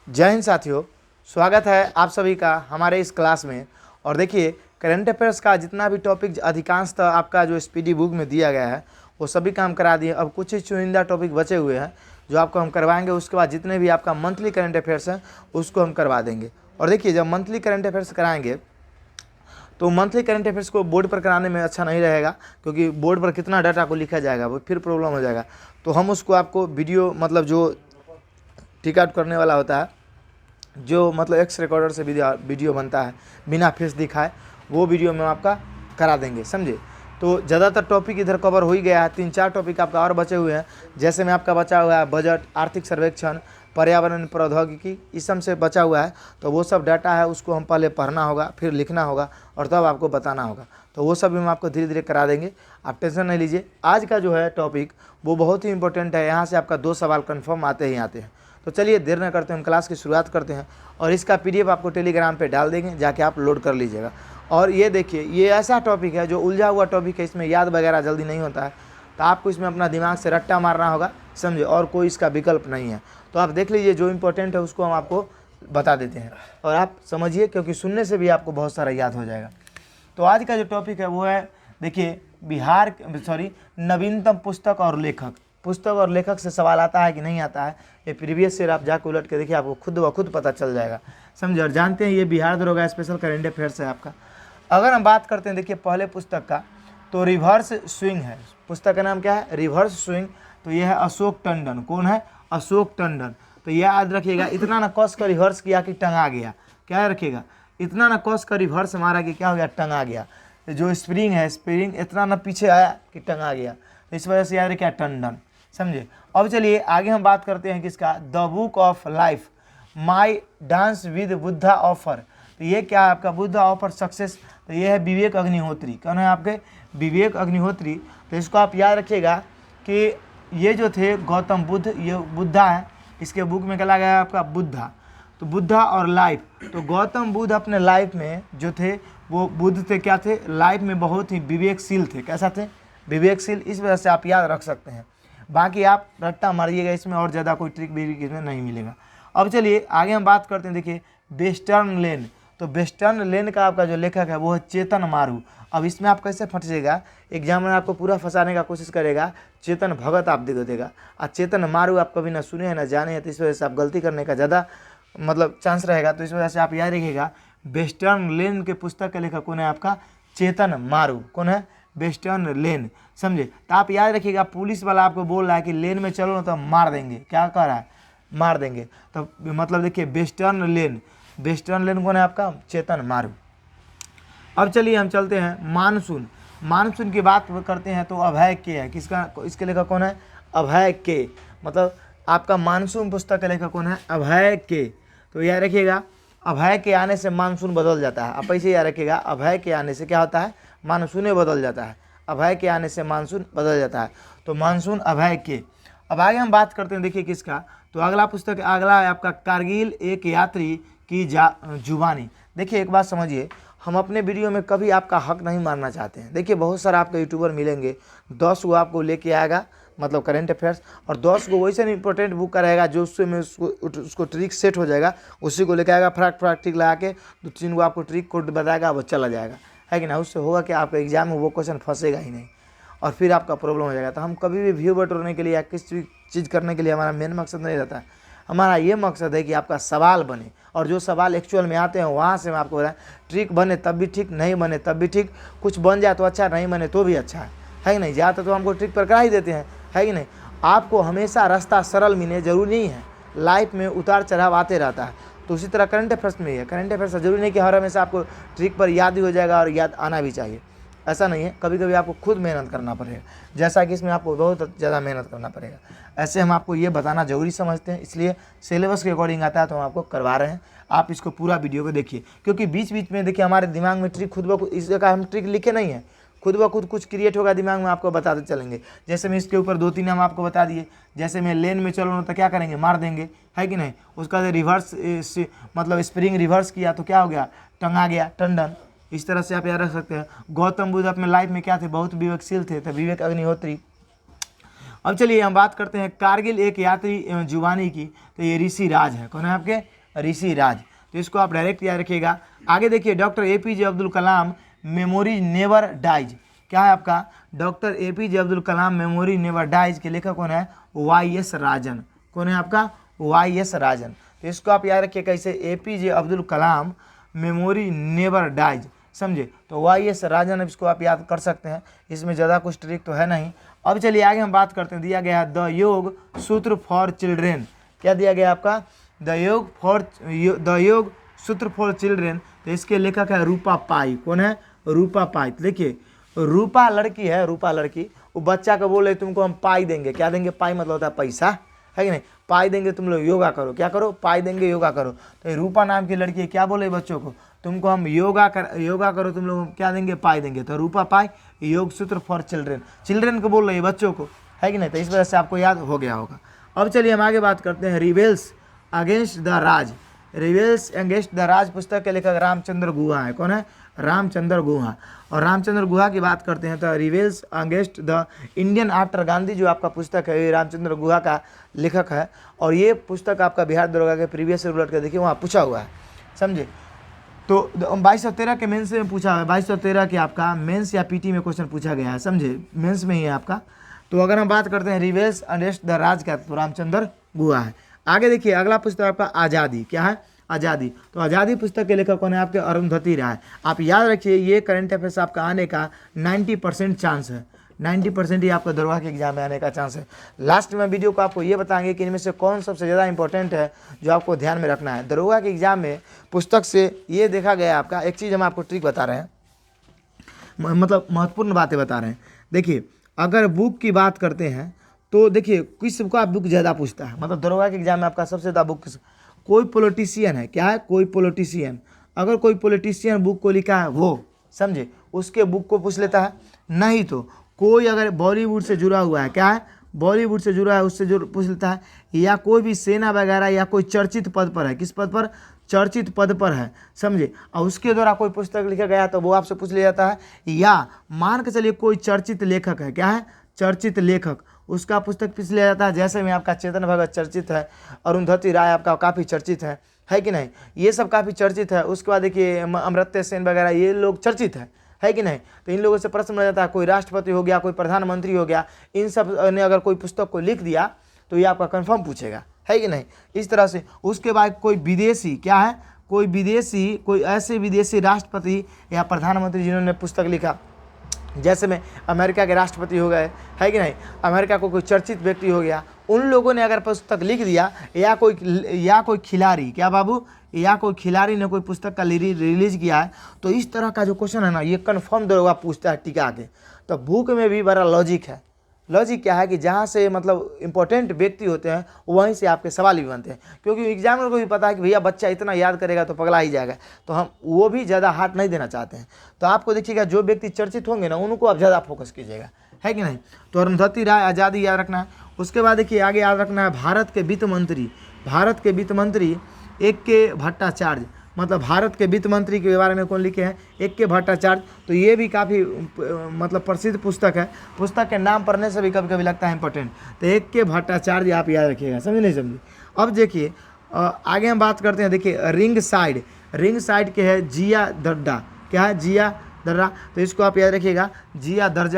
जय हिंद साथियों, स्वागत है आप सभी का हमारे इस क्लास में। और देखिए, करंट अफेयर्स का जितना भी टॉपिक अधिकांशतः आपका जो स्पीडी बुक में दिया गया है वो सभी काम करा दिए। अब कुछ ही चुनिंदा टॉपिक बचे हुए हैं जो आपको हम करवाएंगे। उसके बाद जितने भी आपका मंथली करंट अफेयर्स हैं उसको हम करवा देंगे। और देखिए, जब मंथली करंट अफेयर्स कराएंगे तो मंथली करंट अफेयर्स को बोर्ड पर कराने में अच्छा नहीं रहेगा, क्योंकि बोर्ड पर कितना डाटा को लिखा जाएगा वो फिर प्रॉब्लम हो जाएगा। तो हम उसको आपको वीडियो जो टिक आउट करने वाला होता है, जो एक्स रिकॉर्डर से वीडियो बनता है बिना फेस दिखाए, वो वीडियो में आपका करा देंगे, समझे। तो ज़्यादातर टॉपिक इधर कवर हो ही गया है। 3-4 टॉपिक आपका और बचे हुए हैं, जैसे में आपका बचा हुआ है बजट, आर्थिक सर्वेक्षण, पर्यावरण प्रौद्योगिकी, इस सब से बचा हुआ है। तो वो सब डाटा है, उसको हम पहले पढ़ना होगा, फिर लिखना होगा और तब आपको बताना होगा। तो वो सब भी हम आपको धीरे धीरे करा देंगे, आप टेंशन नहीं लीजिए। आज का जो है टॉपिक वो बहुत ही इंपॉर्टेंट है, यहाँ से आपका 2 सवाल कन्फर्म आते ही आते हैं। तो चलिए देर न करते हम क्लास की शुरुआत करते हैं। और इसका PDF आपको टेलीग्राम पे डाल देंगे, जाके आप लोड कर लीजिएगा। और ये देखिए, ये ऐसा टॉपिक है जो उलझा हुआ टॉपिक है, इसमें याद वगैरह जल्दी नहीं होता है। तो आपको इसमें अपना दिमाग से रट्टा मारना होगा, समझे, और कोई इसका विकल्प नहीं है। तो आप देख लीजिए, जो इंपॉर्टेंट है उसको हम आपको बता देते हैं और आप समझिए, क्योंकि सुनने से भी आपको बहुत सारा याद हो जाएगा। तो आज का जो टॉपिक है वो है, देखिए, नवीनतम पुस्तक और लेखक से सवाल आता है कि नहीं आता है, ये प्रीवियस ईयर आप जाकर उलट के देखिए, आपको खुद ब खुद पता चल जाएगा, समझे। और जानते हैं ये बिहार दरोगा स्पेशल करेंट अफेयर्स है आपका। अगर हम बात करते हैं, देखिए, पहले पुस्तक का, तो रिवर्स स्विंग है। पुस्तक का नाम क्या है? Reverse swing. तो ये है अशोक टंडन। कौन है? अशोक टंडन। तो ये याद रखिएगा, इतना ना कस का रिवर्स किया कि टंगा गया। क्या रखिएगा? इतना ना कस का रिवर्स मारा कि क्या हो गया? टंगा गया। जो स्प्रिंग है, स्प्रिंग इतना ना पीछे आया कि टंगा गया। तो इस वजह से याद रखिए टंडन, समझे। अब चलिए आगे हम बात करते हैं किसका? The book of life, my dance with Buddha offer. तो ये क्या है आपका? Buddha offer success. तो ये है विवेक अग्निहोत्री। कौन है आपके? विवेक अग्निहोत्री। तो इसको आप याद रखिएगा कि ये जो थे गौतम बुद्ध, ये बुद्धा है, इसके बुक में क्या लगा है आपका? बुद्धा। तो बुद्धा और लाइफ, तो गौतम बुद्ध अपने लाइफ में जो थे वो बुद्ध थे, क्या थे? लाइफ में बहुत ही विवेकशील थे। कैसा थे? विवेकशील। इस वजह से आप याद रख सकते हैं। बाकी आप रट्टा मारिएगा इसमें, और ज़्यादा कोई ट्रिक भी इसमें नहीं मिलेगा। अब चलिए आगे हम बात करते हैं। देखिए, वेस्टर्न लेन। तो वेस्टर्न लेन का आपका जो लेखक है वो है चेतन मारू। अब इसमें आप कैसे फंसेगा, एग्जाम में आपको पूरा फंसाने का कोशिश करेगा। चेतन भगत आप दे देगा, और चेतन मारू आप कभी ना सुने हैं ना जाने हैं, तो इस वजह से आप गलती करने का ज़्यादा चांस रहेगा। तो इस वजह से आप याद रखिएगा, वेस्टर्न लेन के पुस्तक के लेखक कौन है आपका? चेतन मारू। कौन है? वेस्टर्न लेन, समझे। तो आप याद रखिएगा, पुलिस वाला आपको बोल रहा है कि लेन में चलो ना तो मार देंगे। क्या कह रहा है? मार देंगे। तो देखिए, वेस्टर्न लेन, वेस्टर्न लेन कौन है आपका? चेतन मारू। अब चलिए हम चलते हैं मानसून। मानसून की बात करते हैं तो अभय के है। किसका? इसके लेखक कौन है? अभय के। आपका मानसून पुस्तक के लेखक कौन है? अभय के। तो याद रखिएगा, अभय के आने से मानसून बदल जाता है। आप ऐसे याद रखिएगा, अभय के आने से क्या होता है? मानसून बदल जाता है। अभय के आने से मानसून बदल जाता है। तो मानसून अभय के। अब आगे हम बात करते हैं, देखिए किसका? तो अगला पुस्तक, अगला है आपका कारगिल एक यात्री की जुबानी। देखिए, एक बात समझिए, हम अपने वीडियो में कभी आपका हक नहीं मारना चाहते हैं। देखिए, बहुत सारा आपके यूट्यूबर मिलेंगे, 10 को आपको लेके आएगा करेंट अफेयर्स, और 10 को वैसे इंपॉर्टेंट बुक का रहेगा जो उसको ट्रिक सेट हो जाएगा, उसी को लेके आएगा, फटाक ट्रिक लगा के 2-3 को आपको ट्रिक कोड बताएगा, वो चला जाएगा, है कि ना। उससे होगा कि आपके एग्जाम में वो क्वेश्चन फंसेगा ही नहीं, और फिर आपका प्रॉब्लम हो जाएगा। तो हम कभी भी व्यू बटोरने के लिए या किसी चीज़ करने के लिए हमारा मेन मकसद नहीं रहता है। हमारा ये मकसद है कि आपका सवाल बने, और जो सवाल एक्चुअल में आते हैं वहाँ से मैं आपको बताएं। ट्रिक बने तब भी ठीक, नहीं बने तब भी ठीक। कुछ बन जाए तो अच्छा, नहीं बने तो भी अच्छा है कि नहीं। ज़्यादातर तो हमको ट्रिक पर करा ही देते हैं, है कि नहीं। आपको हमेशा रास्ता सरल मिले जरूरी नहीं है, लाइफ में उतार चढ़ाव आते रहता है। तो उसी तरह करंट अफेयर्स में ही है। करंट अफेयर्स जरूरी नहीं कि हर हमेशा आपको ट्रिक पर याद ही हो जाएगा, और याद आना भी चाहिए, ऐसा नहीं है। कभी कभी आपको खुद मेहनत करना पड़ेगा, जैसा कि इसमें आपको बहुत ज़्यादा मेहनत करना पड़ेगा। ऐसे हम आपको ये बताना जरूरी समझते हैं, इसलिए सिलेबस के अकॉर्डिंग आता है तो हम आपको करवा रहे हैं। आप इसको पूरा वीडियो को देखिए, क्योंकि बीच बीच में देखिए हमारे दिमाग में ट्रिक खुद ब खुद, इस जगह हम ट्रिक लिखे नहीं है, खुद ब खुद कुछ क्रिएट होगा दिमाग में, आपको बताते चलेंगे। जैसे मैं इसके ऊपर 2-3 हम आपको बता दिए। जैसे मैं लेन में चलो तो क्या करेंगे? मार देंगे, है कि नहीं। उसका रिवर्स स्प्रिंग रिवर्स किया तो क्या हो गया? टंगा गया, टंडन। इस तरह से आप याद रख सकते हैं। गौतम बुद्ध अपने लाइफ में क्या थे? बहुत विवेकशील थे, तो विवेक अग्निहोत्री। अब चलिए हम बात करते हैं कारगिल एक यात्री जुबानी की, तो ये ऋषि राज है। कौन है आपके? ऋषि राज। तो इसको आप डायरेक्ट याद रखिएगा। आगे देखिए doctor APJ Abdul Kalam memory never dies, क्या है आपका? Doctor APJ Abdul Kalam memory never dies के लेखक कौन है? YS राजन। कौन है आपका? YS राजन। तो इसको आप याद रखिए कैसे? APJ Abdul Kalam memory never dies, समझे? तो YS राजन, इसको आप याद कर सकते हैं, इसमें ज़्यादा कुछ ट्रिक तो है नहीं। अब चलिए आगे हम बात करते हैं, दिया गया है द योग सूत्र फॉर चिल्ड्रेन। क्या दिया गया आपका? द योग सूत्र फॉर चिल्ड्रेन। तो इसके लेखक है रूपा पाई। कौन है? रूपा पाई। तो देखिए रूपा लड़की है, रूपा लड़की, वो बच्चा को बोले तुमको हम पाई देंगे। क्या देंगे? पाई मतलब होता है पैसा, है कि नहीं? पाई देंगे, तुम लोग योगा करो। क्या करो? पाई देंगे, योगा करो। तो रूपा नाम की लड़की क्या बोले बच्चों को? तुमको हम योगा करो, तुम लोग क्या देंगे? पाई देंगे। तो रूपा पाई योग सूत्र फॉर चिल्ड्रेन, चिल्ड्रेन को बोल रही है, बच्चों को, है कि नहीं? तो इस वजह से आपको याद हो गया होगा। अब चलिए हम आगे बात करते हैं rebels against the Raj. Rebels against the Raj पुस्तक के लेखक रामचंद्र गुहा है। कौन है? रामचंद्र गुहा। और रामचंद्र गुहा की बात करते हैं तो rebels against the Indian after Gandhi जो आपका पुस्तक है, ये रामचंद्र गुहा का लेखक है। और ये पुस्तक आपका बिहार दरोगा के प्रीवियस से उलट कर देखिए, वहाँ पूछा हुआ है, समझे? तो 2213 के मेंस में पूछा हुआ है, 2213 के आपका मेंस या PT में क्वेश्चन पूछा गया है, समझे? मेंस में ही है आपका। तो अगर हम बात करते हैं रिबेल्स अगेंस्ट द राज का, तो रामचंद्र गुहा है। आगे देखिए अगला पुस्तक आपका आज़ादी। क्या है? आज़ादी। तो आज़ादी पुस्तक के लेखक कौन है आपके? अरुंधति राय। आप याद रखिए ये करंट अफेयर्स आपका आने का 90% चांस है, 90% ही आपका दरोगा के एग्जाम में आने का चांस है। लास्ट में वीडियो को आपको ये बताएंगे कि इनमें से कौन सबसे ज़्यादा इंपॉर्टेंट है जो आपको ध्यान में रखना है। दरोगा के एग्जाम में पुस्तक से ये देखा गया आपका, एक चीज़ हम आपको ट्रिक बता रहे हैं, मतलब महत्वपूर्ण बातें बता रहे हैं। देखिए अगर बुक की बात करते हैं तो देखिए किसका बुक ज़्यादा पूछता है, मतलब दरोगा के एग्जाम में आपका सबसे ज़्यादा बुक कोई पॉलिटिशियन है। क्या है? कोई पॉलिटिशियन। अगर कोई पॉलिटिशियन बुक को लिखा है वो, समझे, उसके बुक को पूछ लेता है। नहीं तो कोई अगर बॉलीवुड से जुड़ा हुआ है, क्या है? बॉलीवुड से जुड़ा है, उससे जो पूछ लेता है। या कोई भी सेना वगैरह या कोई चर्चित पद पर है, किस पद पर? चर्चित पद पर है, समझे, और उसके द्वारा कोई पुस्तक लिखा गया तो वो आपसे पूछ लिया जाता है। या मान के चलिए कोई चर्चित लेखक है। क्या है? चर्चित लेखक, उसका पुस्तक पूछ लिया जाता है। जैसे में आपका चेतन भगत चर्चित है, अरुंधति राय आपका काफ़ी चर्चित है कि नहीं? ये सब काफ़ी चर्चित है। उसके बाद देखिए अमर्त्य सेन वगैरह, ये लोग चर्चित है कि नहीं? तो इन लोगों से प्रश्न मिल जाता है, कोई राष्ट्रपति हो गया, कोई प्रधानमंत्री हो गया, इन सब ने अगर कोई पुस्तक को लिख दिया तो ये आपका कंफर्म पूछेगा, है कि नहीं? इस तरह से। उसके बाद कोई विदेशी, क्या है? कोई विदेशी, कोई ऐसे विदेशी राष्ट्रपति या प्रधानमंत्री जिन्होंने पुस्तक लिखा, जैसे में अमेरिका के राष्ट्रपति हो गए, है कि नहीं? अमेरिका को कोई चर्चित व्यक्ति हो गया, उन लोगों ने अगर पुस्तक लिख दिया, या कोई खिलाड़ी, क्या बाबू? या कोई खिलाड़ी ने कोई पुस्तक का रिलीज किया है, तो इस तरह का जो क्वेश्चन है ना, ये कन्फर्म दरोगा पूछता है टिका के। तो बुक में भी बड़ा लॉजिक है। लॉजिक क्या है कि जहाँ से मतलब इंपॉर्टेंट व्यक्ति होते हैं वहीं से आपके सवाल भी बनते हैं, क्योंकि एग्जामिनर को भी पता है कि भैया बच्चा इतना याद करेगा तो पगला ही जाएगा, तो हम वो भी ज़्यादा हार्ड नहीं देना चाहते हैं। तो आपको देखिएगा जो व्यक्ति चर्चित होंगे ना, उनको आप ज़्यादा फोकस कीजिएगा, है कि नहीं? तो अरुंधति राय, आज़ादी याद रखना है। उसके बाद देखिए आगे याद रखना है भारत के वित्त मंत्री AK भट्टाचार्य, मतलब भारत के वित्त मंत्री के बारे में कौन लिखे हैं? AK भट्टाचार्य। तो ये भी काफ़ी मतलब प्रसिद्ध पुस्तक है। पुस्तक के नाम पढ़ने से भी कभी कभी लगता है इंपॉर्टेंट। तो AK भट्टाचार्य आप याद रखिएगा, समझे नहीं समझे? अब देखिए आगे हम बात करते हैं। देखिए रिंग साइड के है जिया दर्जा। क्या है? जिया दर्जा। तो इसको आप याद रखिएगा, जिया दर्ज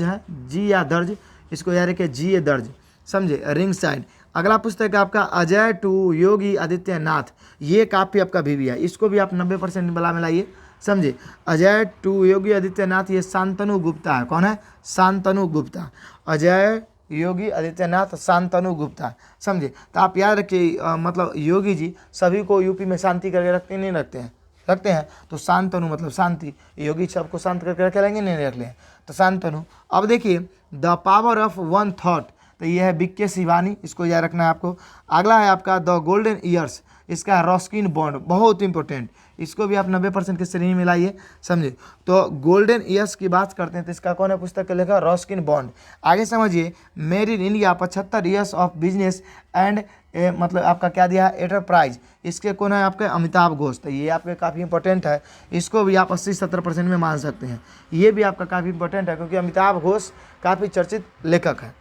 है, जिया दर्ज, इसको याद रखिए, जिए दर्ज, समझे? Ring side. अगला पुस्तक है आपका अजय टू योगी आदित्यनाथ, ये काफ़ी आपका भी है, इसको भी आप 90% बला मिलाइए, समझे? अजय टू योगी आदित्यनाथ, ये शांतनु गुप्ता है। कौन है? शांतनु गुप्ता। अजय योगी आदित्यनाथ शांतनु गुप्ता, समझे? तो आप याद रखिए मतलब योगी जी सभी को यूपी में शांति करके रखते नहीं रखते हैं। तो शांतनु मतलब शांति, योगी सबको शांत करके रखे रहेंगे, नहीं रख लें, तो शांतनु। अब देखिए the power of one thought, तो ये है BK शिवानी, इसको याद रखना है आपको। अगला है आपका द गोल्डन ईयर्स, इसका रस्किन बॉन्ड, बहुत इंपॉर्टेंट, इसको भी आप 90% की श्रेणी में लाइए, समझे? तो गोल्डन ईयर्स की बात करते हैं तो इसका कौन है पुस्तक का लेखक? Ruskin bond. आगे समझिए made in India 75 years of business and मतलब आपका क्या दिया है? एंटरप्राइज, इसके कौन है आपके? अमिताभ घोष। तो ये आपके काफ़ी इंपॉर्टेंट है, इसको भी आप 80-70% में मान सकते हैं। ये भी आपका काफ़ी इंपॉर्टेंट है क्योंकि अमिताभ घोष काफ़ी चर्चित लेखक है।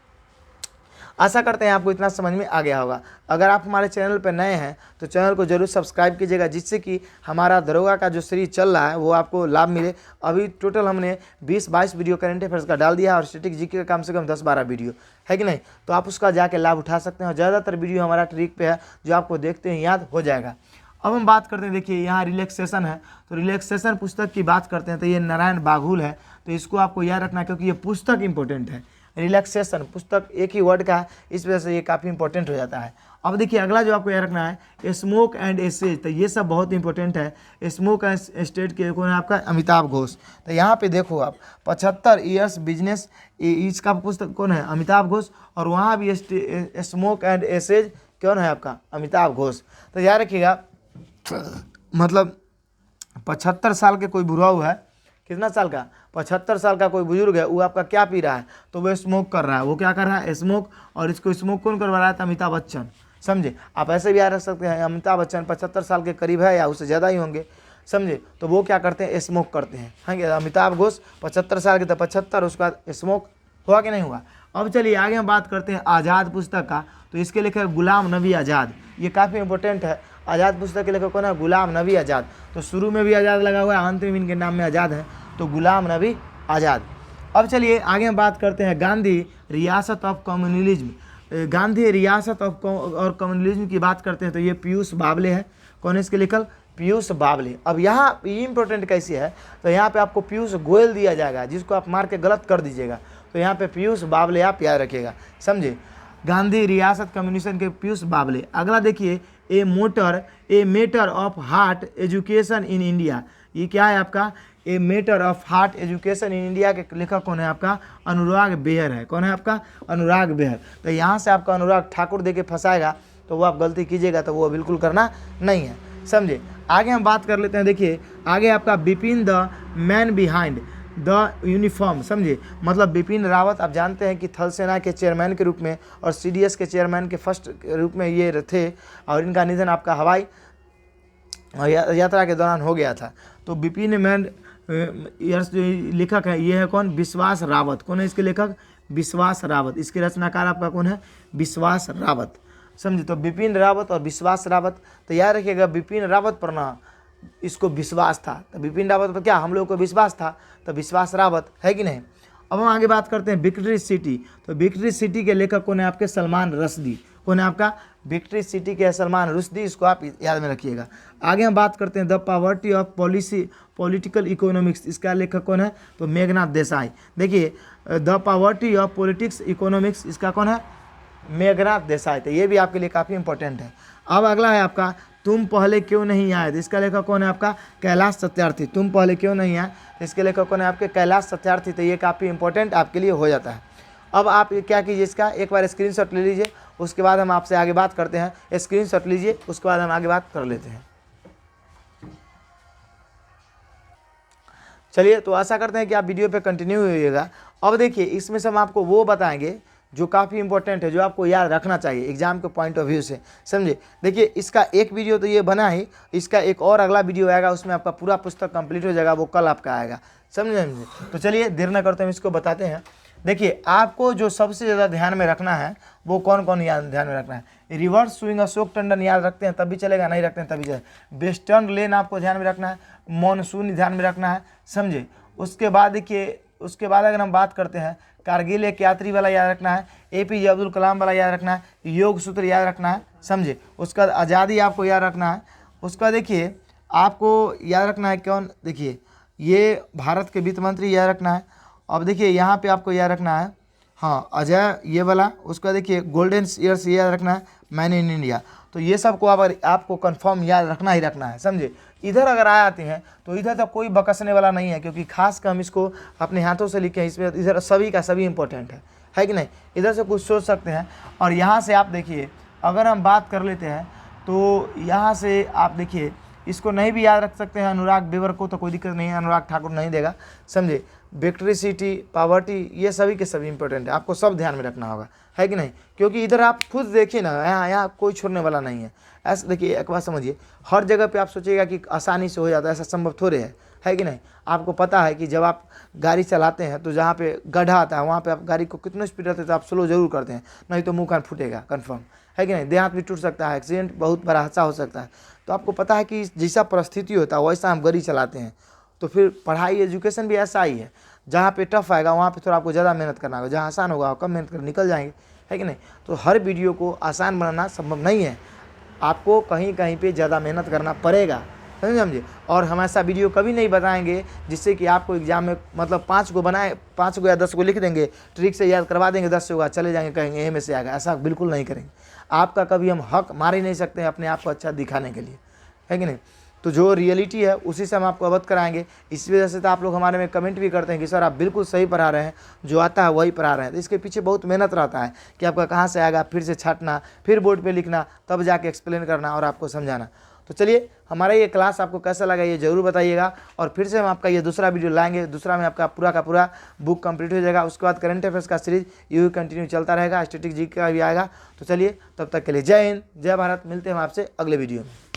आशा करते हैं आपको इतना समझ में आ गया होगा। अगर आप हमारे चैनल पर नए हैं तो चैनल को जरूर सब्सक्राइब कीजिएगा, जिससे कि हमारा दरोगा का जो सीरीज चल रहा है वो आपको लाभ मिले। अभी टोटल हमने 20-22 वीडियो करंट अफेयर्स का डाल दिया और स्टैटिक जीके का कम से कम 10-12 वीडियो है कि नहीं, तो आप उसका जाके लाभ उठा सकते हैं। और ज़्यादातर वीडियो हमारा ट्रिक पे है जो आपको देखते ही याद हो जाएगा। अब हम बात करते हैं, देखिए यहाँ रिलैक्सेशन है, तो रिलैक्सेशन पुस्तक की बात करते हैं तो ये नारायण बाघुल है, तो इसको आपको याद रखना है क्योंकि ये पुस्तक इंपॉर्टेंट है। रिलैक्सेशन पुस्तक एक ही वर्ड का है, इस वजह से ये काफ़ी इंपॉर्टेंट हो जाता है। अब देखिए अगला जो आपको याद रखना है स्मोक एंड एसेज, तो ये सब बहुत इंपॉर्टेंट है। स्मोक एंड स्टेट के कौन है आपका? अमिताभ घोष। तो यहाँ पे देखो आप 75 ईयर्स बिजनेस, इसका पुस्तक कौन है? अमिताभ घोष। और वहाँ भी स्मोक एंड एसेज कौन है आपका? अमिताभ घोष। तो याद रखिएगा, मतलब 75 साल के कोई बुढ़ा हुआ है, कितना साल का? 75 साल का कोई बुजुर्ग है, वो आपका क्या पी रहा है? तो वो स्मोक कर रहा है। वो क्या कर रहा है? स्मोक। और इसको स्मोक कौन करवा रहा है? अमिताभ बच्चन। समझे? आप ऐसे भी याद रख सकते हैं, अमिताभ बच्चन 75 साल के करीब है या उससे ज़्यादा ही होंगे, समझे? तो वो क्या करते हैं? स्मोक करते हैं। हाँ, अमिताभ घोष 75 साल के, तो 75 उसके बाद स्मोक हुआ कि नहीं हुआ? अब चलिए आगे हम बात करते हैं आज़ाद पुस्तक का, तो इसके लेखक गुलाम नबी आज़ाद। ये काफ़ी इंपॉर्टेंट है। आज़ाद पुस्तक के लेखक कौन है? गुलाम नबी आज़ाद। तो शुरू में भी आज़ाद लगा हुआ है, अंत में इनके नाम में आज़ाद है, तो गुलाम नबी आज़ाद। अब चलिए आगे हम बात करते हैं गांधी रियासत ऑफ कम्युनलिज्म। गांधी रियासत ऑफ और कम्युनलिज्म की बात करते हैं तो ये पीयूष बावले है। कौन है इसके लेखक? पीयूष बावले। अब यहाँ ये इंपॉर्टेंट कैसी है, तो यहाँ पे आपको पीयूष गोयल दिया जाएगा, जिसको आप मार के गलत कर दीजिएगा, तो यहाँ पे पीयूष बावले आप याद रखिएगा, समझे? गांधी रियासत कम्युनिस्ट के पीयूष बावले। अगला देखिए a matter of heart education in India. ये क्या है आपका? A matter of heart education in India के लेखक कौन है आपका? अनुराग बेहर है। कौन है आपका? अनुराग बेहर। तो यहाँ से आपका अनुराग ठाकुर दे के फंसाएगा तो वो आप गलती कीजिएगा, तो वो बिल्कुल करना नहीं है, समझे? आगे हम बात कर लेते हैं, देखिए आगे आपका Bipin the man behind the uniform, समझे? मतलब बिपिन रावत आप जानते हैं कि थल सेना के चेयरमैन के रूप में और CDS के चेयरमैन के फर्स्ट रूप में ये थे, और इनका निधन आपका हवाई यात्रा के दौरान हो गया था। तो बिपिन मैन जो लेखक है ये है कौन? विश्वास रावत। कौन है इसके लेखक? विश्वास रावत। इसके रचनाकार आपका कौन है? विश्वास रावत, समझे? तो बिपिन रावत और विश्वास रावत। तो याद रखिएगा बिपिन रावत पर ना इसको विश्वास था, तो बिपिन रावत पर क्या हम लोग को विश्वास था, तो विश्वास रावत है कि नहीं। अब हम आगे बात करते हैं विक्ट्री सिटी। तो विक्ट्री सिटी के लेखक कौन है आपके? सलमान रश्दी। कौन है आपका? विक्ट्री सिटी के सलमान रुश्दी। इसको आप याद में रखिएगा। आगे हम बात करते हैं the poverty of political economics. इसका लेखक कौन है? तो मेघनाथ देसाई। देखिए the poverty of politics economics, इसका कौन है? मेघनाथ देसाई। तो ये भी आपके लिए काफ़ी इंपॉर्टेंट है। अब अगला है आपका तुम पहले क्यों नहीं आए। इसका लेखक कौन है आपका? कैलाश सत्यार्थी। तुम पहले क्यों नहीं आए, इसके लेखक कौन है आपके? कैलाश सत्यार्थी। तो ये काफ़ी इंपॉर्टेंट आपके लिए हो जाता है। अब आप क्या कीजिए, इसका एक बार स्क्रीनशॉट ले लीजिए, उसके बाद हम आपसे आगे बात करते हैं। स्क्रीनशॉट लीजिए, उसके बाद हम आगे बात कर लेते हैं। चलिए, तो आशा करते हैं कि आप वीडियो पे कंटिन्यू होइएगा। अब देखिए इसमें से हम आपको वो बताएंगे जो काफ़ी इंपॉर्टेंट है, जो आपको याद रखना चाहिए एग्जाम के पॉइंट ऑफ व्यू से, समझे? देखिए इसका एक वीडियो तो ये बना ही, इसका एक और अगला वीडियो आएगा, उसमें आपका पूरा पुस्तक कंप्लीट हो जाएगा, वो कल आपका आएगा, समझे? तो चलिए देर न करते हम इसको बताते हैं। देखिए आपको जो सबसे ज़्यादा ध्यान में रखना है वो कौन कौन ध्यान में रखना है? रिवर्स स्विंग अशोक टंडन याद रखते हैं तब भी चलेगा, नहीं रखते हैं तभी चलेगा। वेस्टर्न लेन आपको ध्यान में रखना है, मॉनसून ध्यान में रखना है, समझे? उसके बाद देखिए, उसके बाद अगर हम बात करते हैं कारगिल एक यात्री वाला याद रखना है, APJ अब्दुल कलाम वाला याद रखना है, योग सूत्र याद रखना है, समझे? उसका आज़ादी आपको याद रखना है। उसका देखिए आपको याद रखना है कौन? देखिए ये भारत के वित्त मंत्री याद रखना है। अब देखिए यहाँ पे आपको याद रखना है, हाँ अजय ये वाला। उसका देखिए गोल्डन ईयर्स याद रखना है, मैन इन इंडिया। तो ये सब को आपको कंफर्म याद रखना ही रखना है, समझे? इधर अगर आ जाते हैं तो इधर तो कोई बकसने वाला नहीं है, क्योंकि खास कर हम इसको अपने हाथों से लिखे हैं, इसमें इधर सभी का सभी इंपॉर्टेंट है कि नहीं? इधर से कुछ सोच सकते हैं। और यहाँ से आप देखिए अगर हम बात कर लेते हैं तो यहाँ से आप देखिए इसको नहीं भी याद रख सकते हैं अनुराग बेवर को तो कोई दिक्कत नहीं है, अनुराग ठाकुर नहीं देगा, समझे। इलेक्ट्रिसिटी, पावर्टी, ये सभी के सभी इंपॉर्टेंट है, आपको सब ध्यान में रखना होगा, है कि नहीं। क्योंकि इधर आप खुद देखिए ना, यहाँ कोई छोड़ने वाला नहीं है। ऐसा देखिए, एक बात समझिए, हर जगह पे आप सोचिएगा कि आसानी से हो जाता है, ऐसा संभव थोड़े है कि नहीं। आपको पता है कि जब आप गाड़ी चलाते हैं तो जहाँ पे गड्ढा आता है वहाँ पे आप गाड़ी को कितने स्पीड रहते हैं तो आप स्लो जरूर करते हैं, नहीं तो मुँह कान फूटेगा कन्फर्म, है कि नहीं। देह हाथ भी टूट सकता है, एक्सीडेंट बहुत बड़ा हादसा हो सकता है। तो आपको पता है कि जैसा परिस्थिति होता है वैसा हम गाड़ी चलाते हैं। तो फिर पढ़ाई एजुकेशन भी ऐसा ही है, जहाँ पे टफ आएगा वहाँ पे थोड़ा आपको ज़्यादा मेहनत करना होगा, जहाँ आसान होगा कम मेहनत कर निकल जाएंगे, है कि नहीं। तो हर वीडियो को आसान बनाना संभव नहीं है, आपको कहीं कहीं पे ज़्यादा मेहनत करना पड़ेगा, समझे। और हम ऐसा वीडियो कभी नहीं बताएंगे जिससे कि आपको एग्जाम में मतलब 5 को बनाए, 5 को या 10 को लिख देंगे, ट्रिक से याद करवा देंगे, 10 से होगा चले जाएंगे, कहेंगे ए में से आएगा, ऐसा बिल्कुल नहीं करेंगे। आपका कभी हम हक मार ही नहीं सकते हैं अपने आप को अच्छा दिखाने के लिए, है कि नहीं। तो जो रियलिटी है उसी से हम आपको अवगत कराएंगे। इस वजह से तो आप लोग हमारे में कमेंट भी करते हैं कि सर आप बिल्कुल सही पढ़ा रहे हैं, जो आता है वही पढ़ा रहे हैं। तो इसके पीछे बहुत मेहनत रहता है कि आपका कहाँ से आएगा, फिर से छाटना, फिर बोर्ड पे लिखना, तब जाके एक्सप्लेन करना और आपको समझाना। तो चलिए, हमारा ये क्लास आपको कैसा लगा ये जरूर बताइएगा। और फिर से हम आपका ये दूसरा वीडियो लाएंगे, दूसरा में आपका पूरा का पूरा बुक कंप्लीट हो जाएगा। उसके बाद करंट अफेयर्स का सीरीज यूँ कंटिन्यू चलता रहेगा, स्टैटिक जी का भी आएगा। तो चलिए, तब तक के लिए जय हिंद, जय भारत। मिलते हैं हम आपसे अगले वीडियो में।